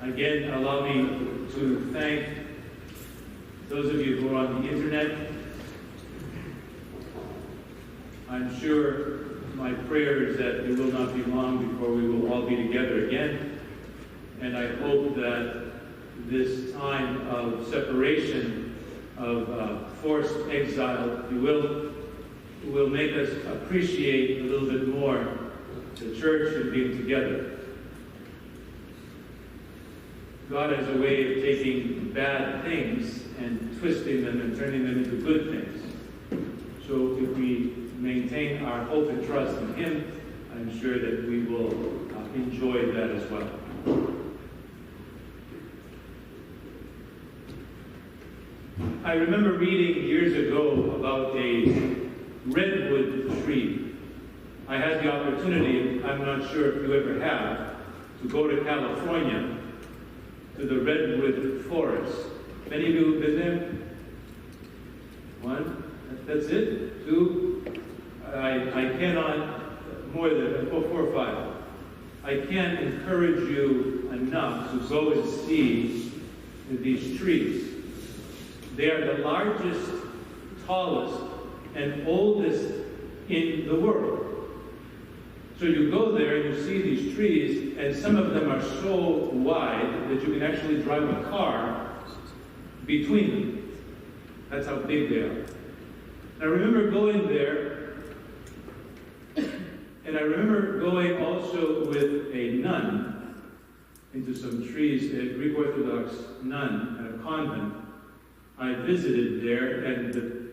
Again, allow me to thank those of you who are on the internet. I'm sure my prayer is that it will not be long before we will all be together again. And I hope that this time of separation, of forced exile, if you will make us appreciate a little bit more the church and being together. God has a way of taking bad things and twisting them and turning them into good things. So if we maintain our hope and trust in Him, I'm sure that we will enjoy that as well. I remember reading years ago about a redwood tree. I had the opportunity, I'm not sure if you ever have, to go to California, to the redwood forest. Many of you have been there? One? That's it? Two? I cannot, more than 4 or 5. I can't encourage you enough to go and see these trees. They are the largest, tallest, and oldest in the world. So you go there and you see these trees, and some of them are so wide that you can actually drive a car between them. That's how big they are. I remember going there, and I remember going also with a nun into some trees, a Greek Orthodox nun at a convent. I visited there, and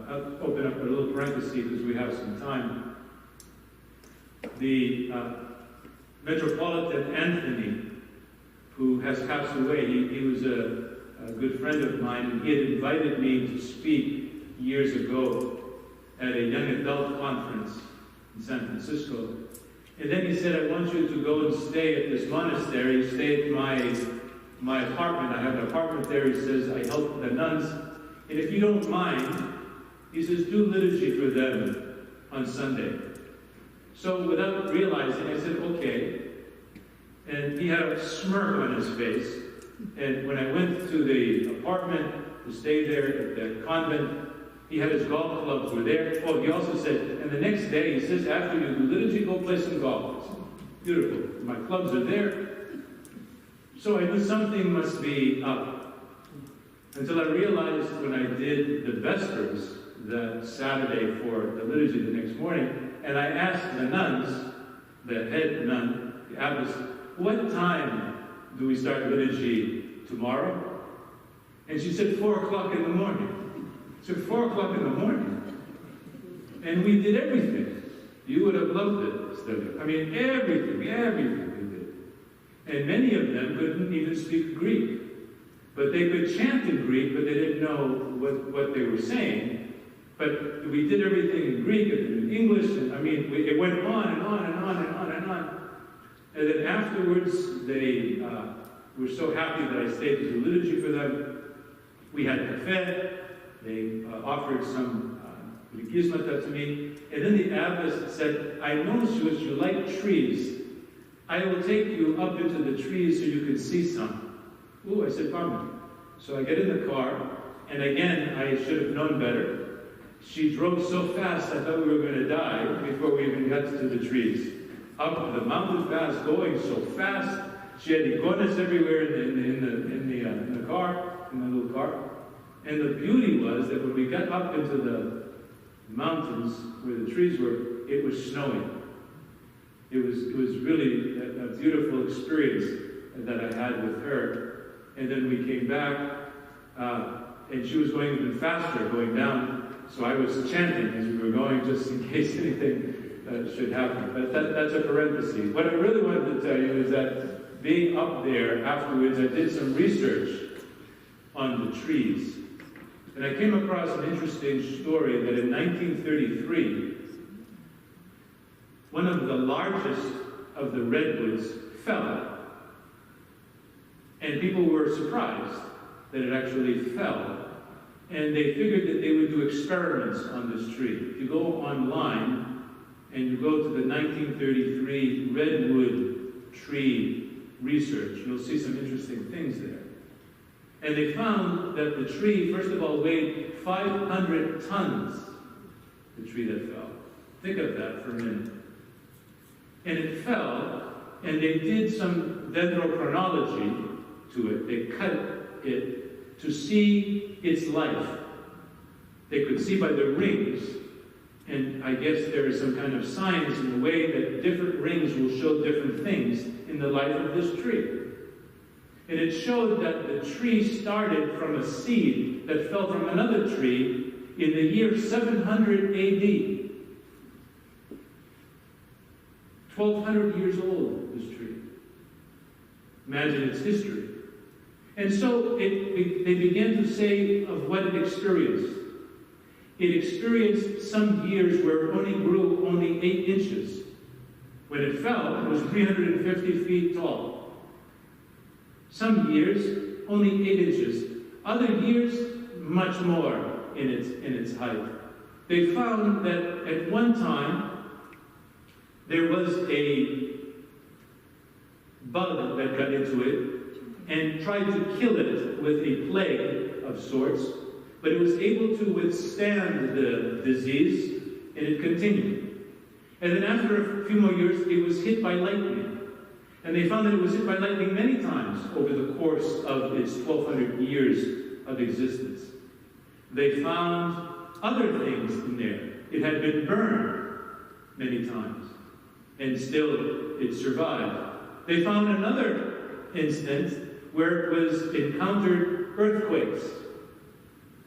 I'll open up a little parenthesis because we have some time. The Metropolitan Anthony, who has passed away, he was a good friend of mine, and he had invited me to speak years ago at a young adult conference in San Francisco. And then he said, I want you to go and stay at this monastery, stay at my apartment. I have an apartment there. He says, I help the nuns. And if you don't mind, he says, do liturgy for them on Sunday. So without realizing, I said, okay. And he had a smirk on his face. And when I went to the apartment to stay there at the convent, he had his golf clubs were there. Oh, he also said, and the next day, he says, after you do liturgy, go play some golf. I said, beautiful. My clubs are there. So I knew something must be up. Until I realized when I did the Vespers that Saturday for the liturgy the next morning, and I asked the nuns, the head nun, the abbess, what time do we start liturgy tomorrow? And she said, 4 o'clock in the morning. I said, 4 o'clock in the morning? And we did everything. You would have loved it, Stella. I mean, everything we did. And many of them couldn't even speak Greek. But they could chant in Greek, but they didn't know what they were saying. But we did everything in Greek and in English, and I mean, it went on and on and on and on and on. And then afterwards, they were so happy that I stayed to do liturgy for them. We had café. They offered some liturgismata to me. And then the abbess said, I noticed you like trees. I will take you up into the trees so you can see some. Ooh, I said, pardon. So I get in the car, and again, I should have known better. She drove so fast, I thought we were going to die before we even got to the trees. Up the mountain fast, going so fast. She had iguanas everywhere in the car, in the little car. And the beauty was that when we got up into the mountains where the trees were, it was snowing. It was really a beautiful experience that I had with her. And then we came back, and she was going even faster, going down. So I was chanting as we were going, just in case anything should happen. But that's a parenthesis. What I really wanted to tell you is that being up there afterwards, I did some research on the trees. And I came across an interesting story that in 1933, one of the largest of the redwoods fell. And people were surprised that it actually fell. And they figured that they would do experiments on this tree. If you go online and you go to the 1933 redwood tree research. You'll see some interesting things there. And they found that the tree, first of all, weighed 500 tons, the tree that fell. Think of that for a minute. And it fell, and they did some dendrochronology to it. They cut it to see its life. They could see by the rings, and I guess there is some kind of science in the way that different rings will show different things in the life of this tree. And it showed that the tree started from a seed that fell from another tree in the year 700 AD. 1,200 years old, this tree. Imagine its history. And so they began to say of what it experienced. It experienced some years where it only grew 8 inches. When it fell, it was 350 feet tall. Some years, only 8 inches. Other years, much more in its height. They found that at one time, there was a bug that got into it and tried to kill it with a plague of sorts, but it was able to withstand the disease, and it continued. And then after a few more years, it was hit by lightning. And they found that it was hit by lightning many times over the course of its 1,200 years of existence. They found other things in there. It had been burned many times, and still it survived. They found another instance where it was encountered earthquakes.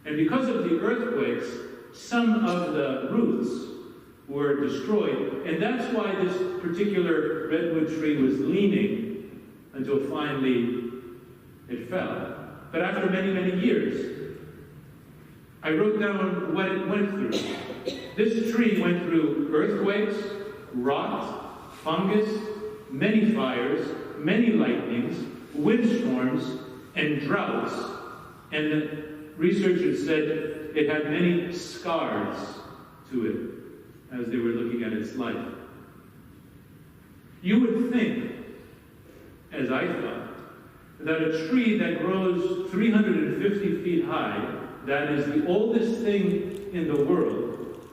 And because of the earthquakes, some of the roots were destroyed. And that's why this particular redwood tree was leaning until finally it fell. But after many, many years, I wrote down what it went through. This tree went through earthquakes, rot, fungus, many fires, many lightnings, windstorms, and droughts. And the researchers said it had many scars to it as they were looking at its life. You would think, as I thought, that a tree that grows 350 feet high, that is the oldest thing in the world,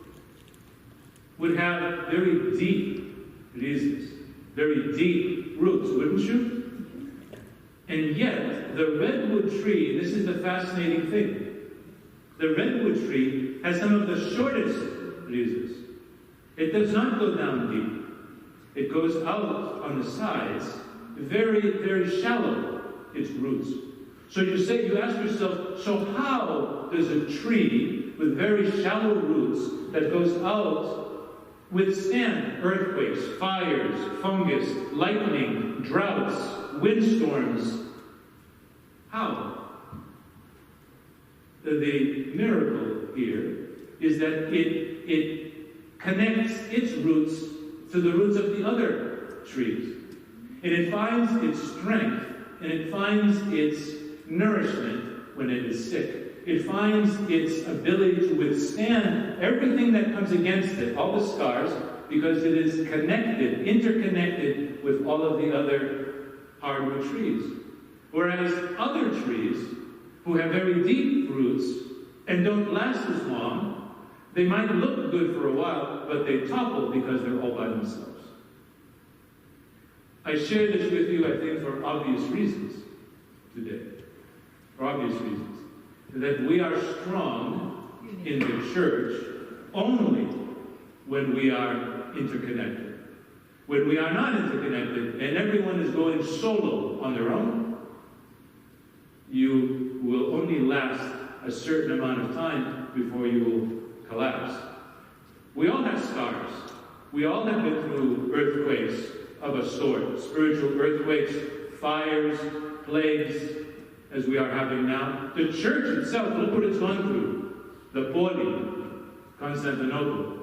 would have very deep roots, very deep roots, wouldn't you? And yet, the redwood tree, this is the fascinating thing, the redwood tree has some of the shortest roots. It does not go down deep. It goes out on the sides, very, very shallow, its roots. So you ask yourself, so how does a tree with very shallow roots that goes out withstand earthquakes, fires, fungus, lightning, droughts, windstorms? How? The miracle here is that it connects its roots to the roots of the other trees. And it finds its strength, and it finds its nourishment when it is sick. It finds its ability to withstand everything that comes against it, all the scars, because it is connected, interconnected with all of the other hardwood trees. Whereas other trees, who have very deep roots and don't last as long, they might look good for a while, but they topple because they're all by themselves. I share this with you, I think, for obvious reasons today. For obvious reasons. That we are strong in the church only when we are interconnected. When we are not interconnected and everyone is going solo on their own, you will only last a certain amount of time before you will collapse. We all have scars. We all have been through earthquakes of a sort. Spiritual earthquakes, fires, plagues, as we are having now. The church itself, look what it's gone through. The Poli, Constantinople.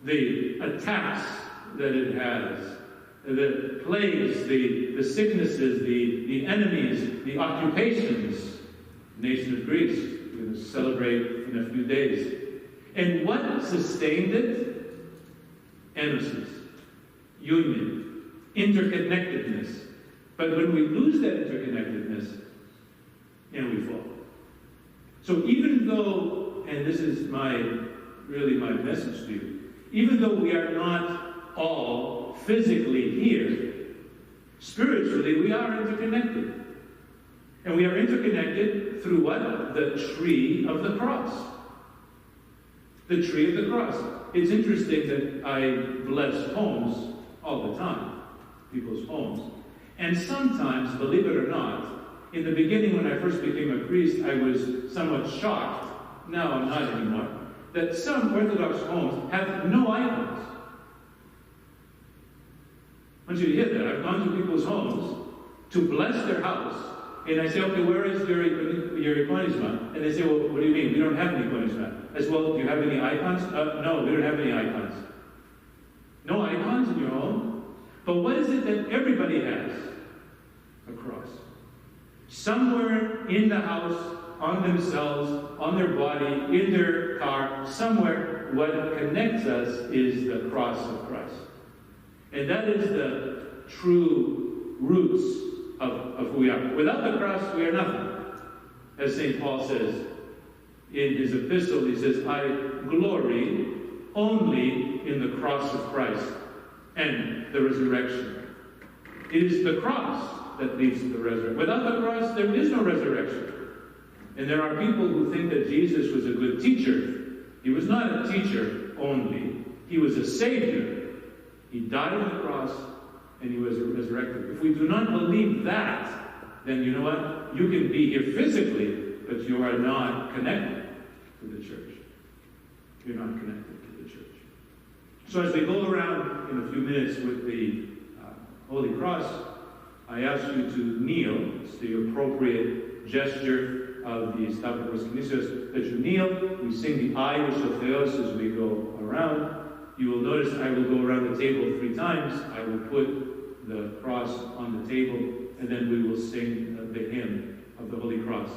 The attacks that it has. The plagues, the sicknesses, the enemies, the occupations. The nation of Greece, we're going to celebrate in a few days. And what sustained it? Innocence, union, interconnectedness. But when we lose that interconnectedness, we fall. So even though, and this is really my message to you, even though we are not all physically here, spiritually we are interconnected. And we are interconnected through what? The tree of the cross. The tree of the cross. It's interesting that I bless homes all the time, people's homes. And sometimes, believe it or not, in the beginning when I first became a priest, I was somewhat shocked, now I'm not anymore, that some Orthodox homes have no icons. I want you to hear that. I've gone to people's homes to bless their house, and I say, okay, where is your iconism? And they say, well, what do you mean? We don't have an iconism. I said, well, do you have any icons? No, we don't have any icons. No icons in your home? But what is it that everybody has? A cross. Somewhere in the house, on themselves, on their body, in their car, somewhere, what connects us is the cross of Christ. And that is the true roots of who we are. Without the cross, we are nothing. As St. Paul says in his epistle, he says, I glory only in the cross of Christ and the resurrection. It is the cross that leads to the resurrection. Without the cross, there is no resurrection. And there are people who think that Jesus was a good teacher. He was not a teacher only. He was a Savior. He died on the cross, and he was resurrected. If we do not believe that, then you know what? You can be here physically, but you are not connected to the church. You're not connected to the church. So as we go around in a few minutes with the Holy Cross, I ask you to kneel. It's the appropriate gesture of the Stavros Kinesios that you kneel. We sing the Ios of Theos as we go around. You will notice I will go around the table 3 times. I will put the cross on the table, and then we will sing the hymn of the Holy Cross.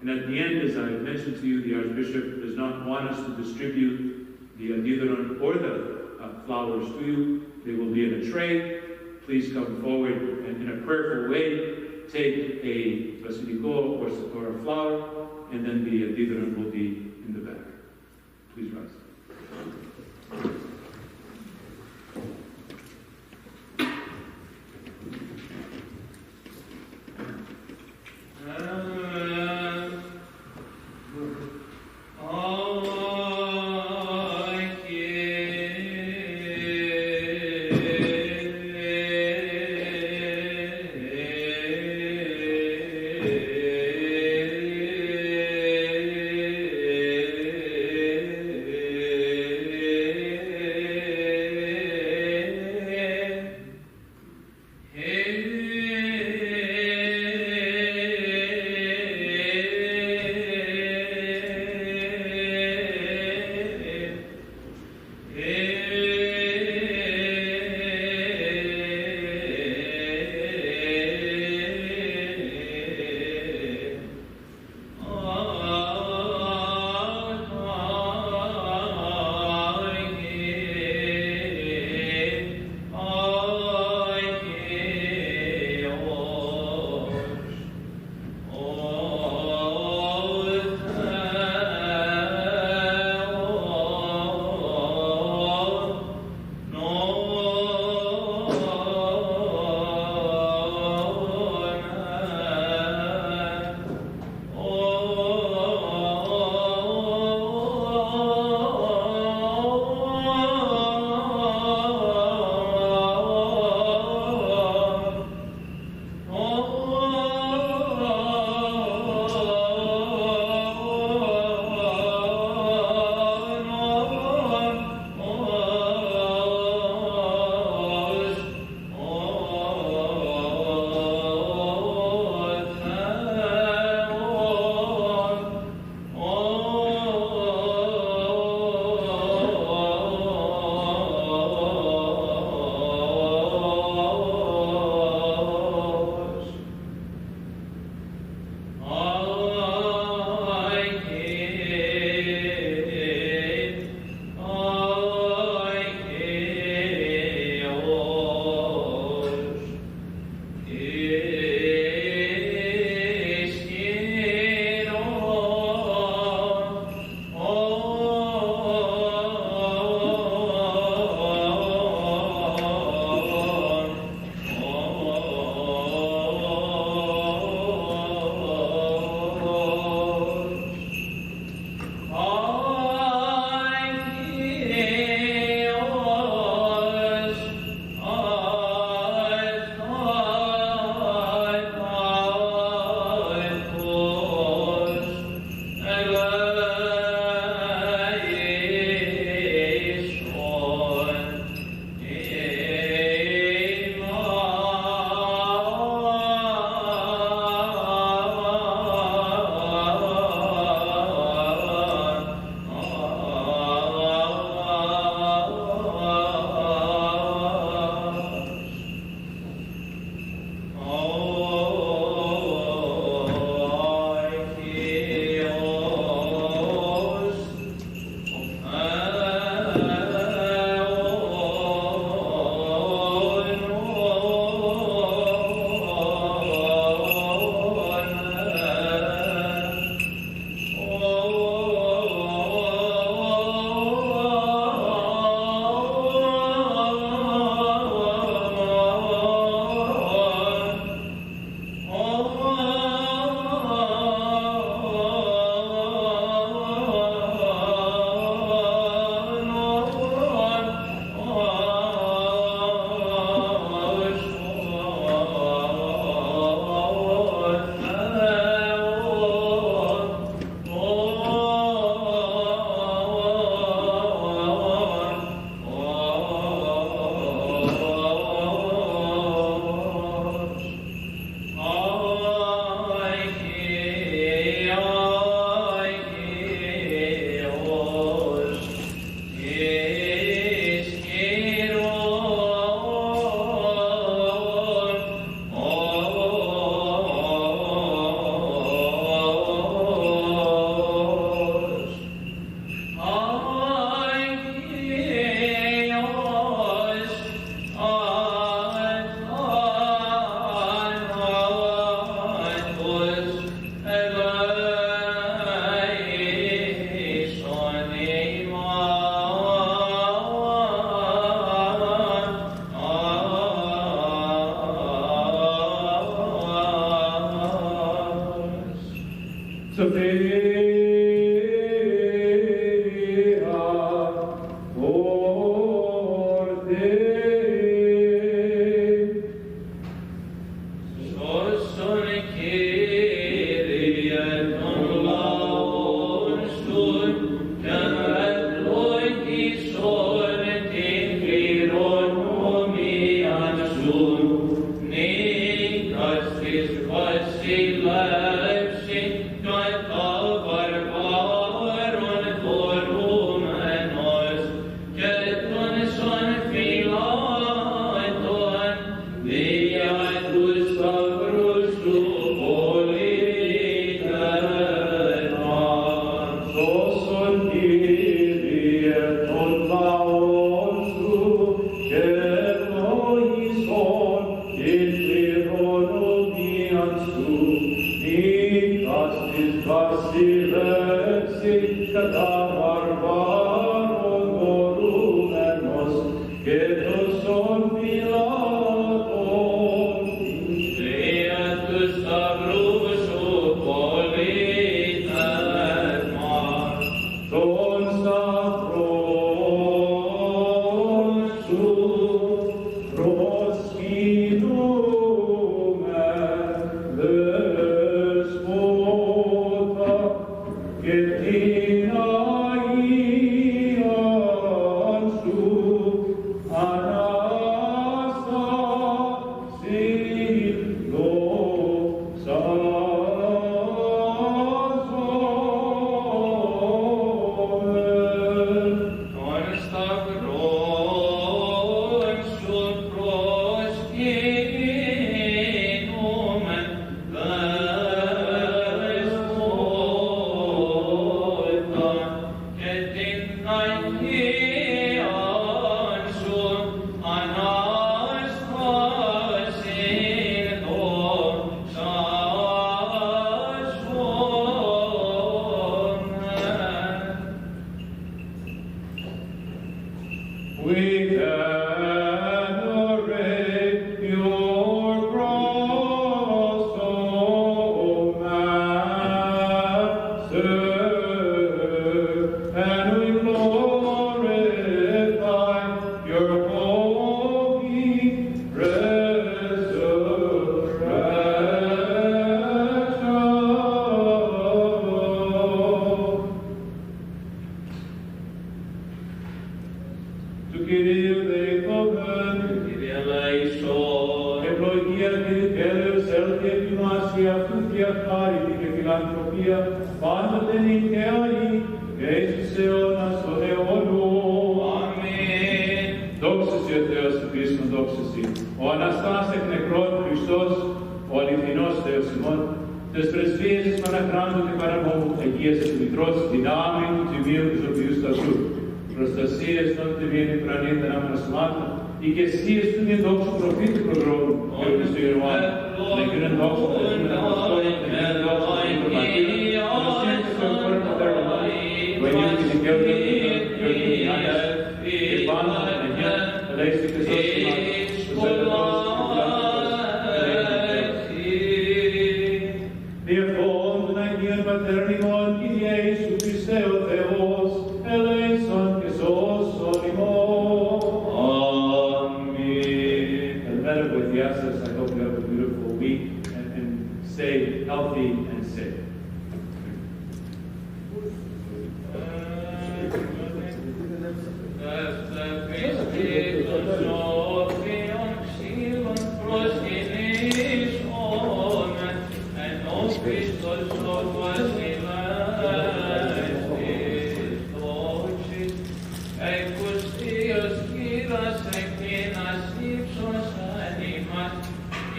And at the end, as I mentioned to you, the Archbishop does not want us to distribute the adideron or the flowers to you. They will be in a tray. Please come forward and in a prayerful way, take a basilico or a flower, and then the adideron will be in the back. Please rise.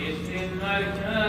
Εις την αρχαία